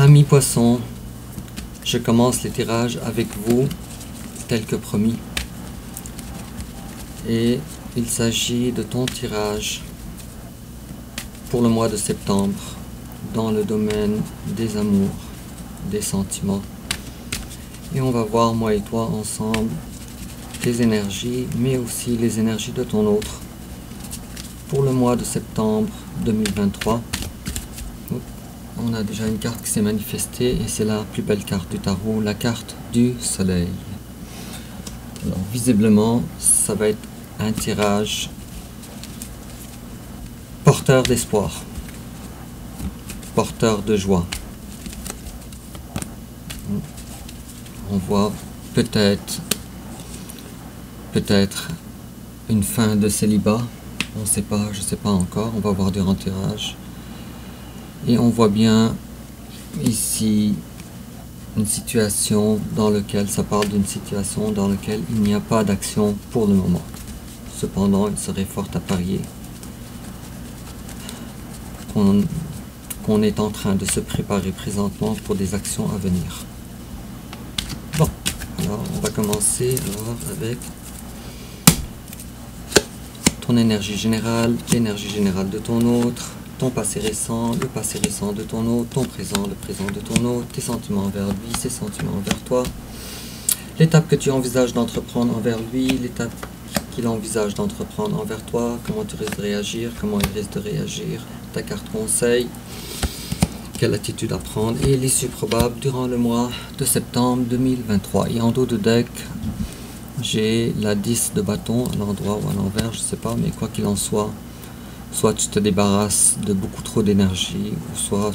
Amis poissons, je commence les tirages avec vous, tel que promis. Et il s'agit de ton tirage pour le mois de septembre dans le domaine des amours, des sentiments. Et on va voir, moi et toi, ensemble, tes énergies, mais aussi les énergies de ton autre pour le mois de septembre 2023. On a déjà une carte qui s'est manifestée et c'est la plus belle carte du tarot, la carte du soleil. Alors visiblement, ça va être un tirage porteur d'espoir, porteur de joie. On voit peut-être une fin de célibat, on ne sait pas, je ne sais pas encore, on va voir durant le tirage. Et on voit bien ici une situation dans laquelle, ça parle d'une situation dans laquelle il n'y a pas d'action pour le moment. Cependant, il serait fort à parier qu'on est en train de se préparer présentement pour des actions à venir. Bon, alors on va commencer alors avec ton énergie générale, l'énergie générale de ton autre, ton passé récent, le passé récent de ton autre, ton présent, le présent de ton autre, tes sentiments envers lui, ses sentiments envers toi, l'étape que tu envisages d'entreprendre envers lui, l'étape qu'il envisage d'entreprendre envers toi, comment tu risques de réagir, comment il risque de réagir, ta carte conseil, quelle attitude à prendre et l'issue probable durant le mois de septembre 2023. Et en dos de deck, j'ai la 10 de bâton à l'endroit ou à l'envers, je ne sais pas, mais quoi qu'il en soit, soit tu te débarrasses de beaucoup trop d'énergie, ou soit...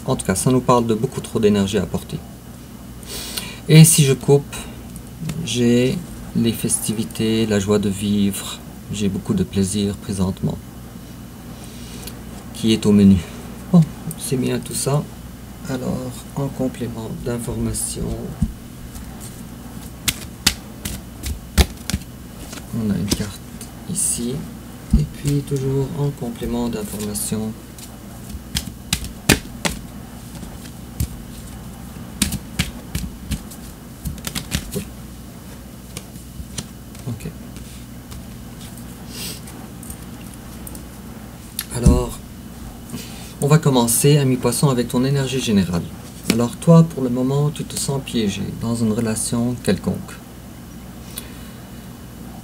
En tout cas, ça nous parle de beaucoup trop d'énergie à apporter. Et si je coupe, j'ai les festivités, la joie de vivre, j'ai beaucoup de plaisir présentement, qui est au menu. Bon, c'est bien tout ça. Alors, en complément d'information, on a une carte ici. Et puis toujours en complément d'information, oui. Ok. Alors, on va commencer, ami poisson, avec ton énergie générale. Alors toi, pour le moment, tu te sens piégé dans une relation quelconque.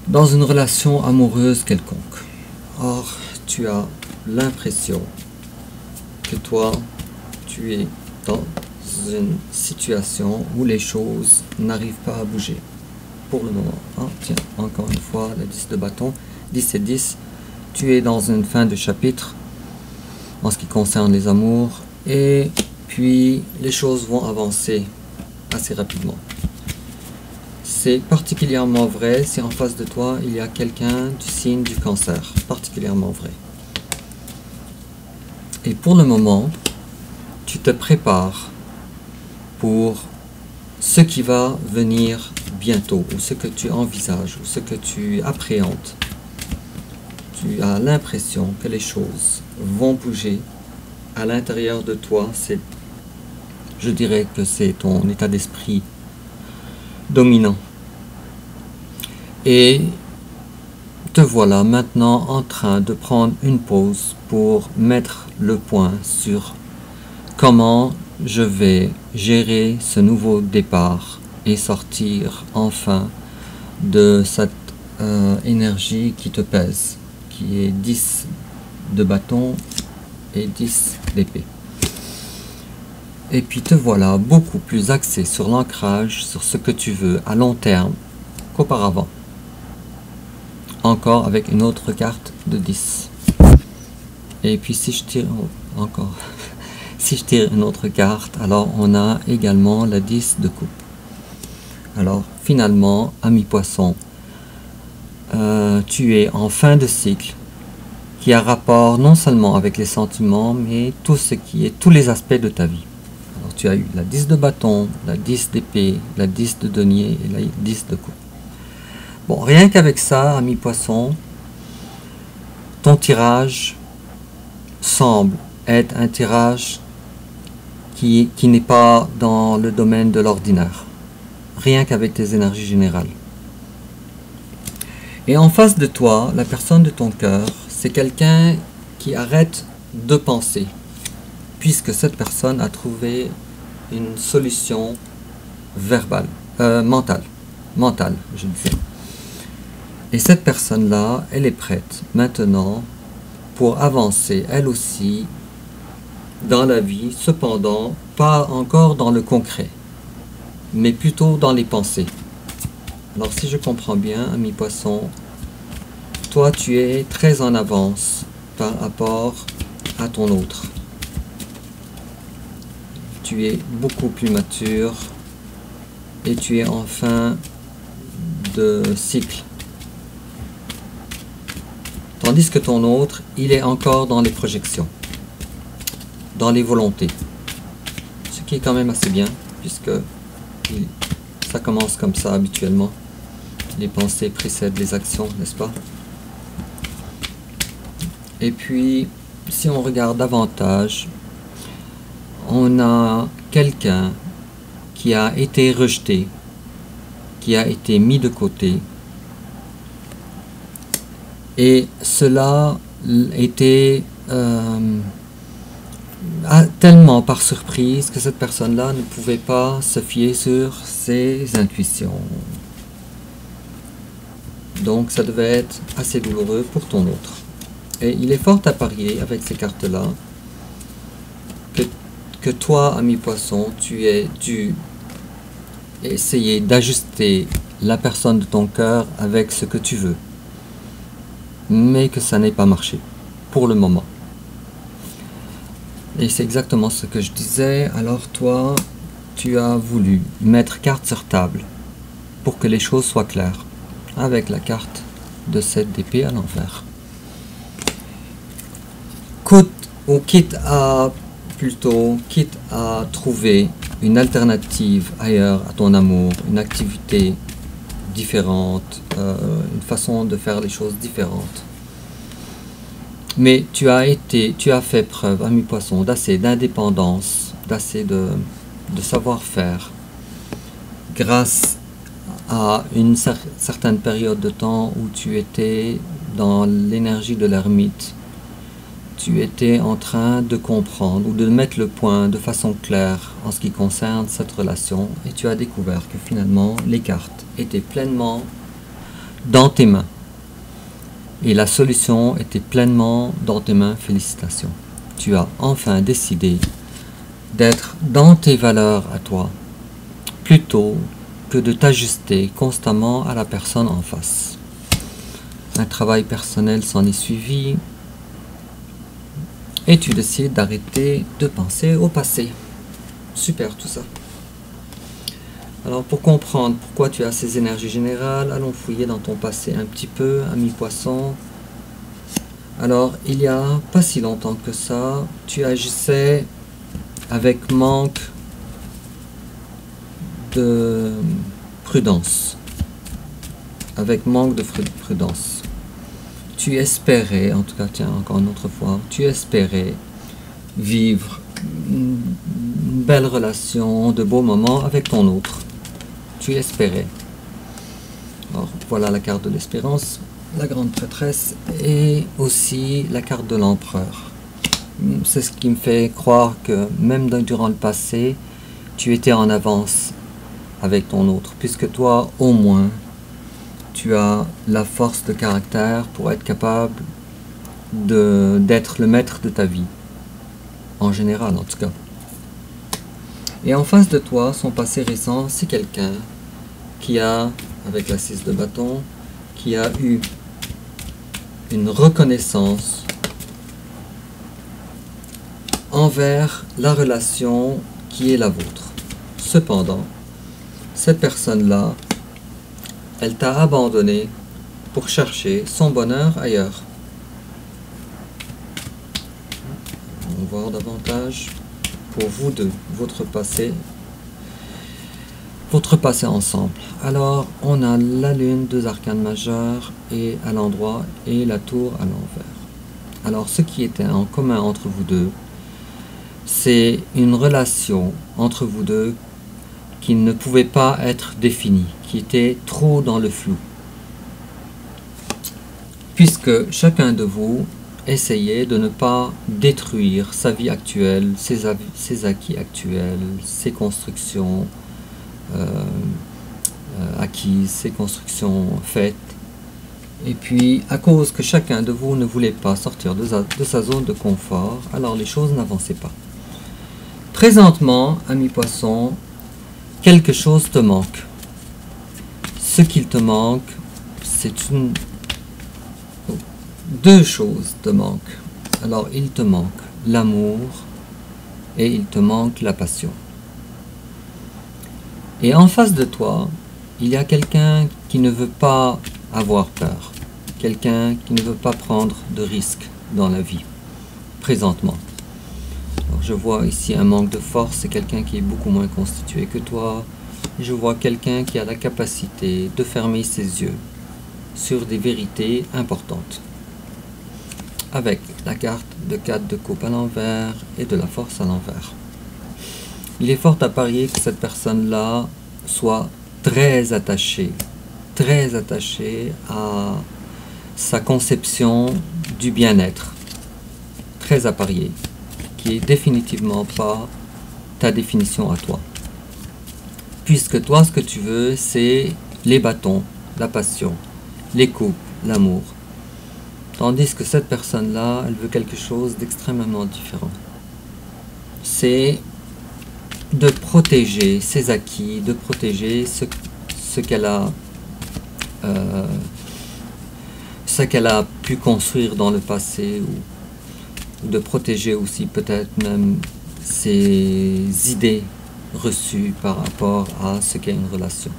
Dans une relation amoureuse quelconque. Or, tu as l'impression que toi, tu es dans une situation où les choses n'arrivent pas à bouger pour le moment. Ah, tiens, encore une fois, la 10 de bâton, 10 et 10, tu es dans une fin de chapitre en ce qui concerne les amours et puis les choses vont avancer assez rapidement. C'est particulièrement vrai si en face de toi, il y a quelqu'un du signe du cancer. Particulièrement vrai. Et pour le moment, tu te prépares pour ce qui va venir bientôt, ou ce que tu envisages, ou ce que tu appréhendes. Tu as l'impression que les choses vont bouger à l'intérieur de toi. Je dirais que c'est ton état d'esprit dominant. Et te voilà maintenant en train de prendre une pause pour mettre le point sur comment je vais gérer ce nouveau départ et sortir enfin de cette énergie qui te pèse, qui est 10 de bâton et 10 d'épée. Et puis te voilà beaucoup plus axé sur l'ancrage, sur ce que tu veux à long terme qu'auparavant. Encore avec une autre carte de 10. Et puis si je tire encore, si je tire une autre carte, alors on a également la 10 de coupe. Alors finalement, ami poisson, tu es en fin de cycle qui a rapport non seulement avec les sentiments, mais tout ce qui est tous les aspects de ta vie. Alors tu as eu la 10 de bâton, la 10 d'épée, la 10 de denier et la 10 de coupe. Bon, rien qu'avec ça, ami poisson, ton tirage semble être un tirage qui n'est pas dans le domaine de l'ordinaire, rien qu'avec tes énergies générales. Et en face de toi, la personne de ton cœur, c'est quelqu'un qui arrête de penser, puisque cette personne a trouvé une solution verbale, mentale, je disais. Et cette personne-là, elle est prête maintenant pour avancer, elle aussi, dans la vie, cependant, pas encore dans le concret, mais plutôt dans les pensées. Alors si je comprends bien, ami poisson, toi tu es très en avance par rapport à ton autre. Tu es beaucoup plus mature et tu es en fin de cycle. Tandis que ton autre, il est encore dans les projections, dans les volontés. Ce qui est quand même assez bien, puisque ça commence comme ça habituellement. Les pensées précèdent les actions, n'est-ce pas? Et puis, si on regarde davantage, on a quelqu'un qui a été rejeté, qui a été mis de côté. Et cela était tellement par surprise que cette personne-là ne pouvait pas se fier sur ses intuitions. Donc ça devait être assez douloureux pour ton autre. Et il est fort à parier avec ces cartes-là que toi, ami poisson, tu es dû essayer d'ajuster la personne de ton cœur avec ce que tu veux. Mais que ça n'ait pas marché, pour le moment. Et c'est exactement ce que je disais. Alors toi, tu as voulu mettre carte sur table pour que les choses soient claires, avec la carte de 7 d'épée à l'envers. Quitte à trouver une alternative ailleurs à ton amour, une activité différente, une façon de faire les choses différentes. Mais tu as fait preuve, ami poisson, d'assez d'indépendance, d'assez de savoir-faire, grâce à une certaine période de temps où tu étais dans l'énergie de l'ermite. Tu étais en train de comprendre ou de mettre le point de façon claire en ce qui concerne cette relation, et tu as découvert que finalement les cartes étaient pleinement dans tes mains et la solution était pleinement dans tes mains. Félicitations, tu as enfin décidé d'être dans tes valeurs à toi plutôt que de t'ajuster constamment à la personne en face. Un travail personnel s'en est suivi. Et tu décides d'arrêter de penser au passé. Super tout ça. Alors pour comprendre pourquoi tu as ces énergies générales, allons fouiller dans ton passé un petit peu, ami poisson. Alors il y a pas si longtemps que ça, tu agissais avec manque de prudence. Avec manque de prudence. Tu espérais, en tout cas, tiens, encore une autre fois, tu espérais vivre une belle relation, de beaux moments avec ton autre. Tu espérais. Alors, voilà la carte de l'espérance, la grande prêtresse, et aussi la carte de l'empereur. C'est ce qui me fait croire que même durant le passé, tu étais en avance avec ton autre, puisque toi, au moins, tu as la force de caractère pour être capable d'être le maître de ta vie, en général en tout cas. Et en face de toi, son passé récent, c'est quelqu'un qui a, avec la 6 de bâton, qui a eu une reconnaissance envers la relation qui est la vôtre. Cependant, cette personne-là, elle t'a abandonné pour chercher son bonheur ailleurs. On va voir davantage pour vous deux, votre passé ensemble. Alors, on a la lune, 2 arcanes majeures et à l'endroit et la tour à l'envers. Alors, ce qui était en commun entre vous deux, c'est une relation entre vous deux qui ne pouvait pas être définie, qui était trop dans le flou. Puisque chacun de vous essayait de ne pas détruire sa vie actuelle, ses acquis actuels, ses constructions acquises, ses constructions faites. Et puis, à cause que chacun de vous ne voulait pas sortir de sa zone de confort, alors les choses n'avançaient pas. Présentement, ami poisson, quelque chose te manque. Ce qu'il te manque, c'est deux choses te manquent. Alors, il te manque l'amour et il te manque la passion. Et en face de toi, il y a quelqu'un qui ne veut pas avoir peur. Quelqu'un qui ne veut pas prendre de risques dans la vie, présentement. Alors, je vois ici un manque de force, c'est quelqu'un qui est beaucoup moins constitué que toi. Je vois quelqu'un qui a la capacité de fermer ses yeux sur des vérités importantes. Avec la carte de 4 de coupe à l'envers et de la force à l'envers. Il est fort à parier que cette personne-là soit très attachée à sa conception du bien-être. Très à parier, qui est définitivement pas ta définition à toi. Puisque toi, ce que tu veux, c'est les bâtons, la passion, les coupes, l'amour. Tandis que cette personne-là, elle veut quelque chose d'extrêmement différent. C'est de protéger ses acquis, de protéger ce qu'elle a pu construire dans le passé, ou de protéger aussi peut-être même ses idées reçues par rapport à ce qu'est une relation.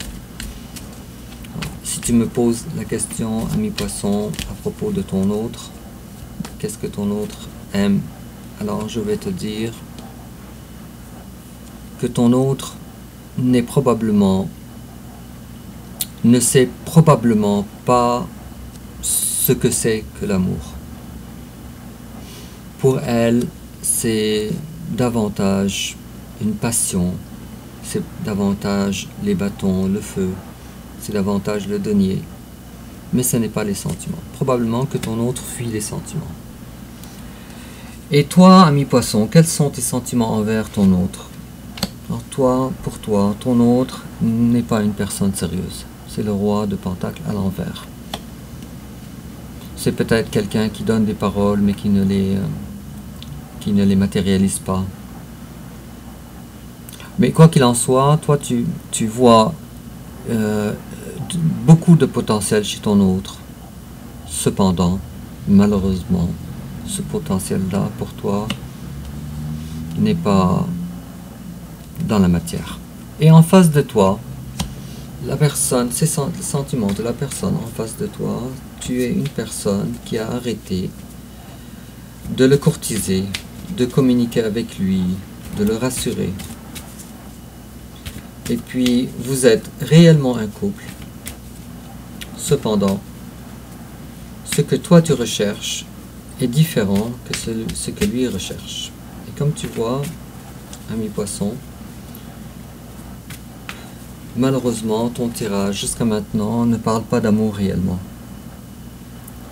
Si tu me poses la question, ami poisson, à propos de ton autre, qu'est-ce que ton autre aime? Alors je vais te dire que ton autre ne sait probablement pas ce que c'est que l'amour. Pour elle, c'est davantage une passion, c'est davantage les bâtons, le feu, c'est davantage le denier, mais ce n'est pas les sentiments. Probablement que ton autre fuit les sentiments. Et toi, ami poisson, quels sont tes sentiments envers ton autre? Alors pour toi, ton autre n'est pas une personne sérieuse. C'est le roi de Pentacle à l'envers. C'est peut-être quelqu'un qui donne des paroles, mais qui ne les matérialise pas. Mais quoi qu'il en soit, toi, tu vois beaucoup de potentiel chez ton autre. Cependant, malheureusement, ce potentiel-là, pour toi, n'est pas dans la matière. Et en face de toi, la personne, les sentiments de la personne en face de toi, tu es une personne qui a arrêté de le courtiser, de communiquer avec lui, de le rassurer. Et puis, vous êtes réellement un couple. Cependant, ce que toi tu recherches est différent que ce que lui recherche. Et comme tu vois, ami poisson, malheureusement, ton tirage jusqu'à maintenant ne parle pas d'amour réellement,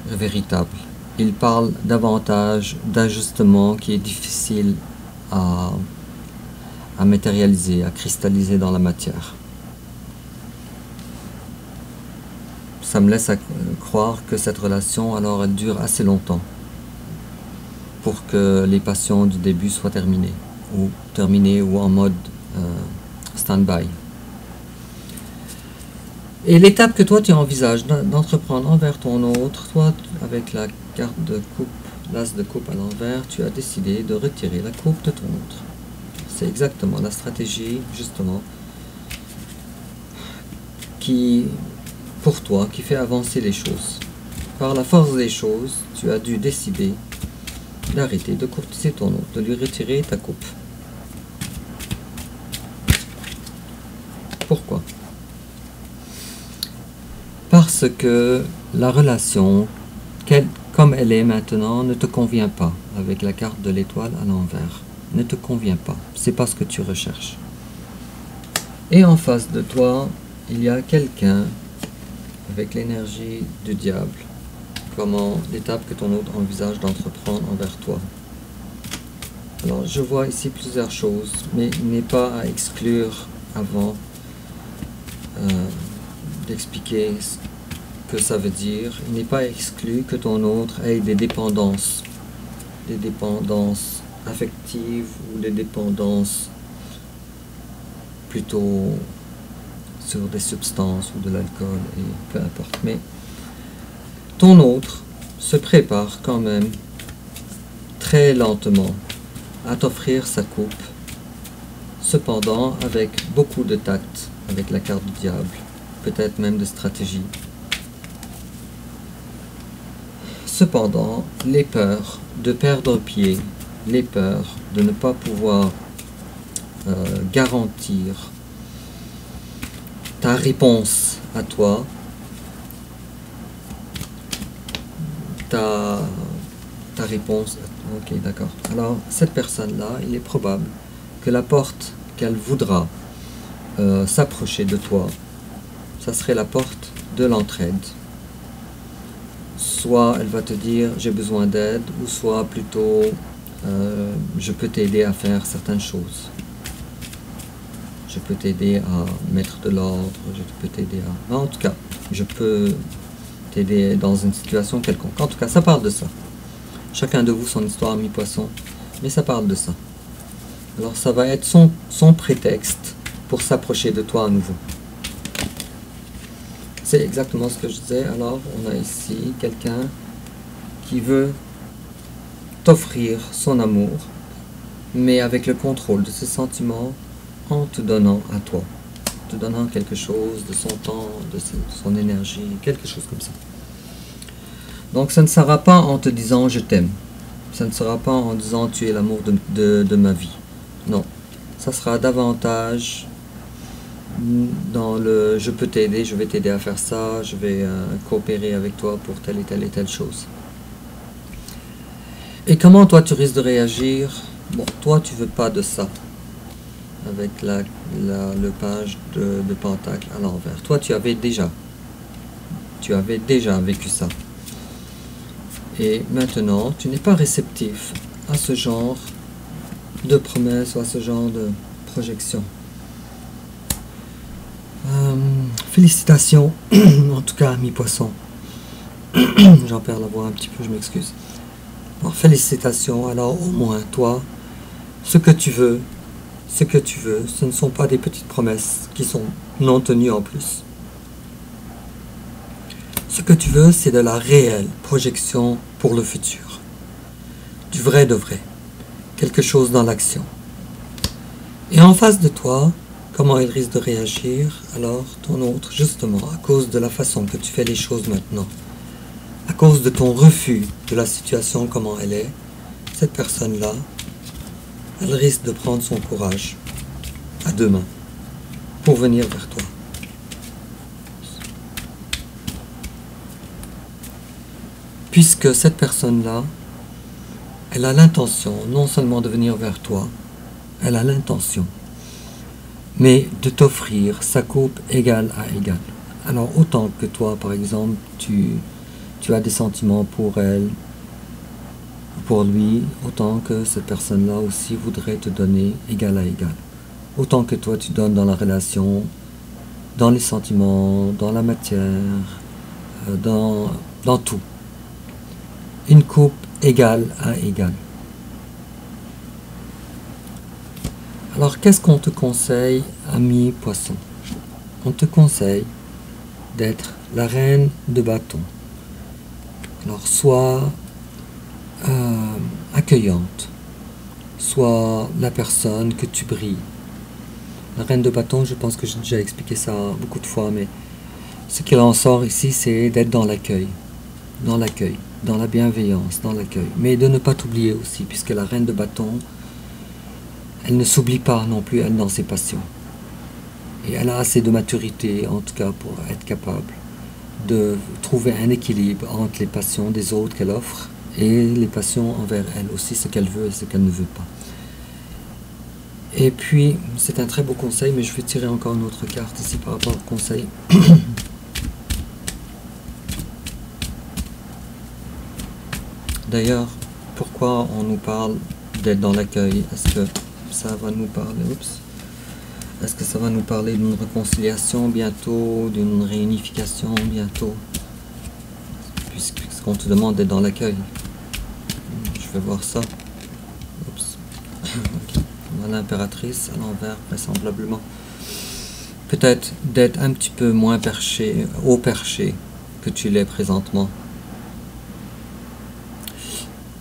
véritable. Il parle davantage d'ajustement qui est difficile à matérialiser, à cristalliser dans la matière. Ça me laisse croire que cette relation, alors, elle dure assez longtemps pour que les passions du début soient terminées ou en mode stand-by. Et l'étape que toi tu envisages d'entreprendre envers ton autre, toi avec la carte de coupe, l'as de coupe à l'envers, tu as décidé de retirer la coupe de ton autre. C'est exactement la stratégie, justement, pour toi, qui fait avancer les choses. Par la force des choses, tu as dû décider d'arrêter de courtiser ton autre, de lui retirer ta coupe. Pourquoi? Parce que la relation, comme elle est maintenant, ne te convient pas avec la carte de l'étoile à l'envers. ne te convient pas. C'est pas ce que tu recherches. Et en face de toi, il y a quelqu'un avec l'énergie du diable. Comment l'étape que ton autre envisage d'entreprendre envers toi. Alors, je vois ici plusieurs choses, mais il n'est pas à exclure avant d'expliquer ce que ça veut dire. Il n'est pas exclu que ton autre ait des dépendances affectives ou des dépendances plutôt sur des substances ou de l'alcool, et peu importe. Mais ton autre se prépare quand même très lentement à t'offrir sa coupe, cependant avec beaucoup de tact, avec la carte du diable, peut-être même de stratégie. Cependant, les peurs de perdre pied, les peurs de ne pas pouvoir garantir ta réponse à toi, ta réponse. Ok, d'accord. Alors, cette personne-là, il est probable que la porte qu'elle voudra s'approcher de toi, ça serait la porte de l'entraide. Soit elle va te dire j'ai besoin d'aide, ou soit plutôt je peux t'aider à faire certaines choses. Je peux t'aider à mettre de l'ordre, je peux t'aider à... En tout cas, je peux t'aider dans une situation quelconque. En tout cas, ça parle de ça. Chacun de vous son histoire mi-poisson, mais ça parle de ça. Alors ça va être son prétexte pour s'approcher de toi à nouveau. C'est exactement ce que je disais. Alors on a ici quelqu'un qui veut t'offrir son amour, mais avec le contrôle de ses sentiments, en te donnant à toi, te donnant quelque chose de son temps, de son énergie, quelque chose comme ça. Donc ça ne sera pas en te disant je t'aime, ça ne sera pas en disant tu es l'amour de ma vie, non, ça sera davantage dans le je peux t'aider, je vais t'aider à faire ça, je vais coopérer avec toi pour telle et telle chose. Et comment toi tu risques de réagir? Bon, toi tu veux pas de ça, avec le page de Pentacle à l'envers. Toi tu avais déjà vécu ça. Et maintenant, tu n'es pas réceptif à ce genre de promesses ou à ce genre de projection. Félicitations, en tout cas, mi-poisson. J'en perds la voix un petit peu, je m'excuse. Alors, félicitations, alors au moins, toi, ce que tu veux, ce ne sont pas des petites promesses qui sont non tenues en plus. Ce que tu veux, c'est de la réelle projection pour le futur. Du vrai de vrai. Quelque chose dans l'action. Et en face de toi, comment il risque de réagir? Alors, ton autre, justement, à cause de la façon que tu fais les choses maintenant, à cause de ton refus de la situation comment elle est, cette personne-là, elle risque de prendre son courage à deux mains pour venir vers toi. Puisque cette personne-là, elle a l'intention non seulement de venir vers toi, elle a l'intention, mais de t'offrir sa coupe égale à égale. Alors autant que toi, par exemple, tu as des sentiments pour elle, pour lui, autant que cette personne-là aussi voudrait te donner égal à égal. Autant que toi tu donnes dans la relation, dans les sentiments, dans la matière, dans tout. Une coupe égale à égale. Alors, qu'est-ce qu'on te conseille, ami poisson? On te conseille d'être la reine de bâton. Alors, soit accueillante, soit la personne que tu brilles. La reine de bâton, je pense que j'ai déjà expliqué ça beaucoup de fois, mais ce qu'il en sort ici, c'est d'être dans l'accueil, dans la bienveillance, dans l'accueil. Mais de ne pas t'oublier aussi, puisque la reine de bâton, elle ne s'oublie pas non plus, elle, dans ses passions. Et elle a assez de maturité, en tout cas, pour être capable de trouver un équilibre entre les passions des autres qu'elle offre et les passions envers elle aussi, ce qu'elle veut et ce qu'elle ne veut pas. Et puis, c'est un très beau conseil, mais je vais tirer encore une autre carte ici par rapport au conseil. D'ailleurs, pourquoi on nous parle d'être dans l'accueil? Est-ce que ça va nous parler? Oups. Est-ce que ça va nous parler d'une réconciliation bientôt, d'une réunification bientôt? Puisqu'on te demande d'être dans l'accueil. Je vais voir ça. Oups. Okay. On a l'impératrice à l'envers, vraisemblablement. Peut-être d'être un petit peu moins perché, haut perché que tu l'es présentement.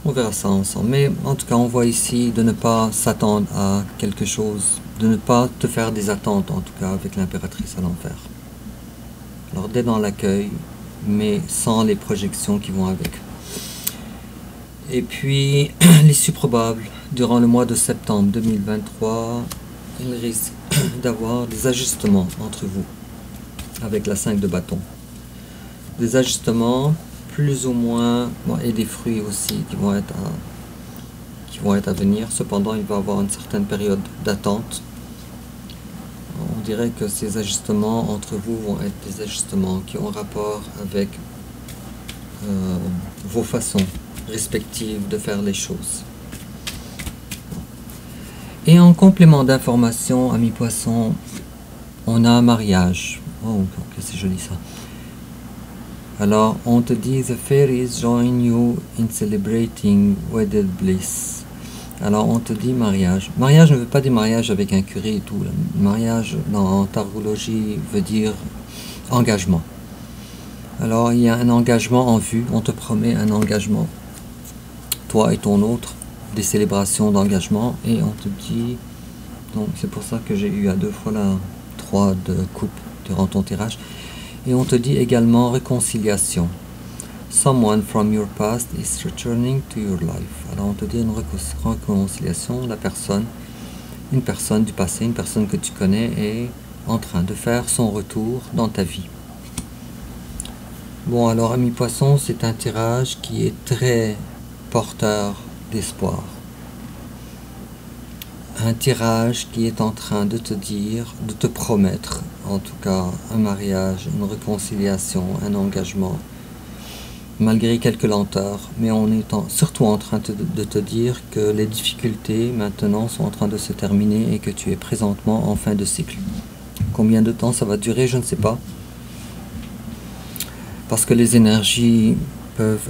On verra ça ensemble. Mais en tout cas, on voit ici de ne pas s'attendre à quelque chose, de ne pas te faire des attentes, en tout cas, avec l'impératrice à l'envers. Alors, d'être dans l'accueil, mais sans les projections qui vont avec. Et puis, l'issue probable, durant le mois de septembre 2023, il risque d'avoir des ajustements entre vous, avec la 5 de bâton. Des ajustements plus ou moins, bon, et des fruits aussi qui vont être à venir. Cependant, il va y avoir une certaine période d'attente. On dirait que ces ajustements entre vous vont être des ajustements qui ont rapport avec vos façons respectives de faire les choses. Et en complément d'information, amis poissons, on a un mariage. Oh, c'est joli ça. Alors, on te dit, the fairies join you in celebrating wedded bliss. Alors, on te dit mariage. Mariage ne veut pas dire mariage avec un curé et tout. Là. Mariage, en tarologie, veut dire engagement. Alors, il y a un engagement en vue. On te promet un engagement. Toi et ton autre, des célébrations d'engagement. Et on te dit... Donc, c'est pour ça que j'ai eu à 2 fois la 3 de coupe durant ton tirage. Et on te dit également réconciliation. Someone from your past is returning to your life. Alors on te dit une réconciliation. Une personne du passé, une personne que tu connais est en train de faire son retour dans ta vie. Bon alors amis poissons, c'est un tirage qui est très porteur d'espoir. Un tirage qui est en train de te dire, de te promettre, en tout cas, un mariage, une réconciliation, un engagement, malgré quelques lenteurs, mais on est surtout en train de te dire que les difficultés maintenant sont en train de se terminer et que tu es présentement en fin de cycle. Combien de temps ça va durer, je ne sais pas. Parce que les énergies peuvent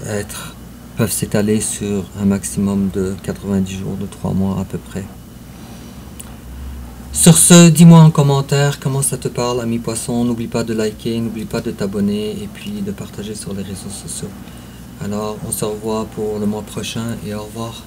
s'étaler sur un maximum de 90 jours, de 3 mois à peu près. Sur ce, dis-moi en commentaire comment ça te parle, ami poisson. N'oublie pas de liker, n'oublie pas de t'abonner et puis de partager sur les réseaux sociaux. Alors, on se revoit pour le mois prochain et au revoir.